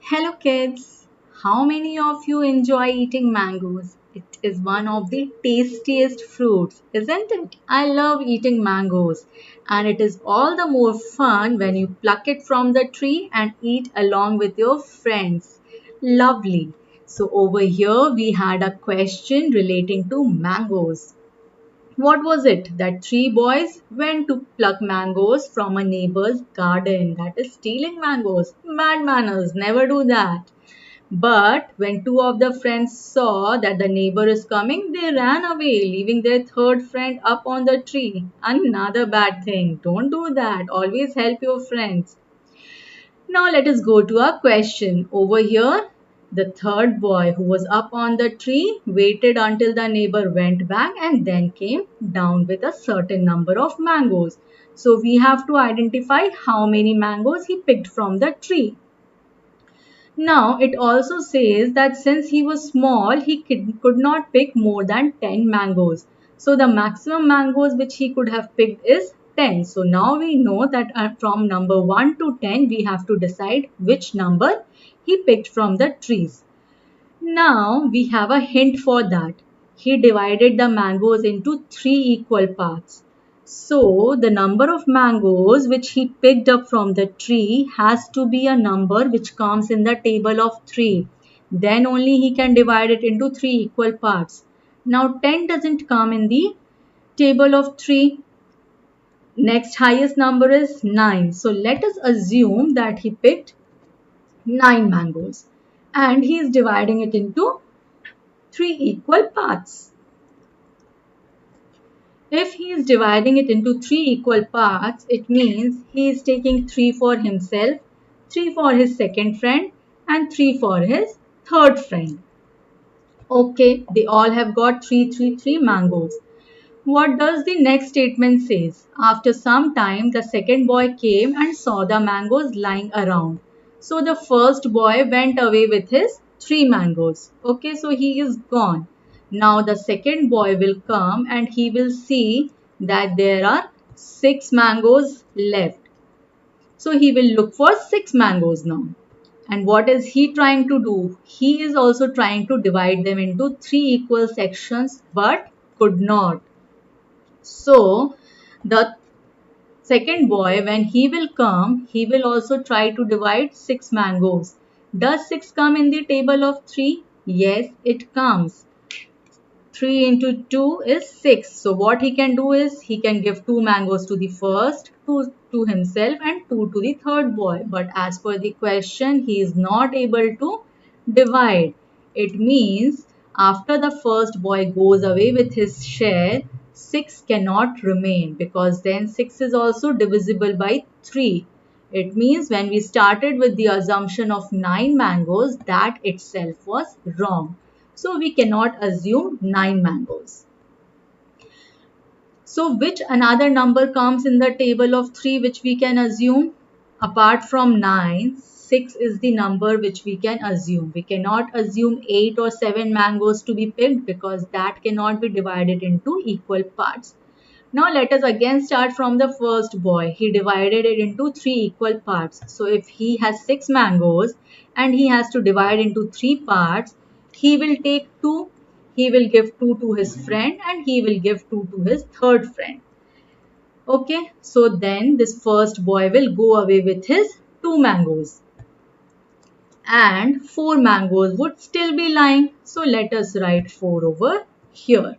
Hello kids! How many of you enjoy eating mangoes? It is one of the tastiest fruits, isn't it? I love eating mangoes and it is all the more fun when you pluck it from the tree and eat along with your friends. Lovely! So over here we had a question relating to mangoes. What was it that three boys went to pluck mangoes from a neighbor's garden? That is stealing mangoes. Bad manners, never do that. But when two of the friends saw that the neighbor is coming, they ran away, leaving their third friend up on the tree. Another bad thing. Don't do that. Always help your friends. Now let us go to our question. Over here, the third boy who was up on the tree waited until the neighbor went back and then came down with a certain number of mangoes. So we have to identify how many mangoes he picked from the tree. Now, it also says that since he was small, he could not pick more than 10 mangoes. So, the maximum mangoes which he could have picked is 10. So, now we know that from number 1 to 10, we have to decide which number he picked from the trees. Now, we have a hint for that. He divided the mangoes into three equal parts. So, the number of mangoes which he picked up from the tree has to be a number which comes in the table of 3. Then only he can divide it into three equal parts. Now, 10 doesn't come in the table of 3. Next highest number is 9. So, let us assume that he picked 9 mangoes and he is dividing it into three equal parts. If he is dividing it into three equal parts, it means he is taking 3 for himself, 3 for his second friend, and 3 for his third friend. Okay, they all have got 3 mangoes. What does the next statement says? After some time, the second boy came and saw the mangoes lying around. So the first boy went away with his 3 mangoes. Okay, so he is gone. Now the second boy will come and he will see that there are 6 mangoes left. So he will look for 6 mangoes now. And what is he trying to do? He is also trying to divide them into three equal sections but could not. So the second boy, when he will come, he will also try to divide 6 mangoes. Does 6 come in the table of 3? Yes, it comes. 3 into 2 is 6. So what he can do is he can give 2 mangoes to the first, 2 to himself and 2 to the third boy. But as per the question, he is not able to divide. It means after the first boy goes away with his share, 6 cannot remain because then 6 is also divisible by 3. It means when we started with the assumption of 9 mangoes, that itself was wrong. So we cannot assume 9 mangoes. So which another number comes in the table of 3 which we can assume? Apart from 9, 6 is the number which we can assume. We cannot assume 8 or 7 mangoes to be picked because that cannot be divided into equal parts. Now let us again start from the first boy. He divided it into 3 equal parts. So if he has 6 mangoes and he has to divide into 3 parts, he will take 2, he will give 2 to his friend and he will give 2 to his third friend. Okay, so then this first boy will go away with his 2 mangoes and 4 mangoes would still be lying. So let us write 4 over here.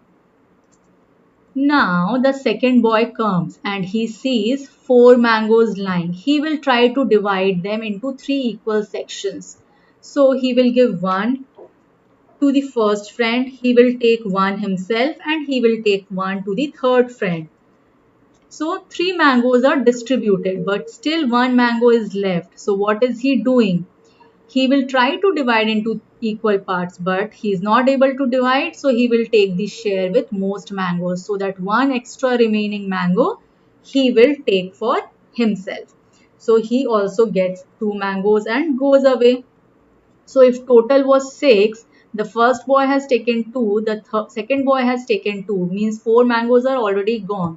Now the second boy comes and he sees 4 mangoes lying. He will try to divide them into 3 equal sections. So he will give 1 to the first friend, he will take 1 himself and he will take 1 to the third friend. So 3 mangoes are distributed but still 1 mango is left. So what is he doing? He will try to divide into equal parts but he is not able to divide, so he will take the share with most mangoes so that 1 extra remaining mango he will take for himself. So he also gets 2 mangoes and goes away. So if total was 6, the first boy has taken 2, the second boy has taken 2, means 4 mangoes are already gone.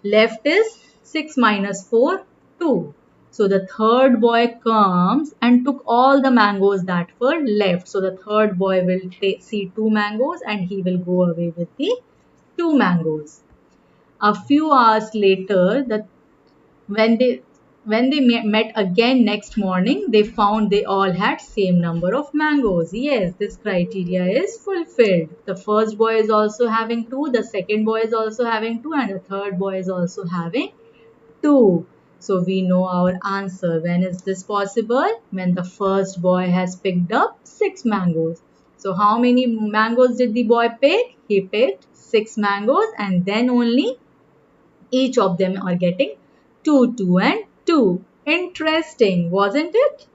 Left is 6 minus 4, 2. So the third boy comes and took all the mangoes that were left. So the third boy will see two mangoes and he will go away with the two mangoes. A few hours later, when they met again next morning, they found they all had same number of mangoes. Yes, this criteria is fulfilled. The first boy is also having two, the second boy is also having two, and the third boy is also having two. So we know our answer. When is this possible? When the first boy has picked up six mangoes. So how many mangoes did the boy pick? He picked six mangoes, and then only each of them are getting two, two, and two. Interesting, wasn't it?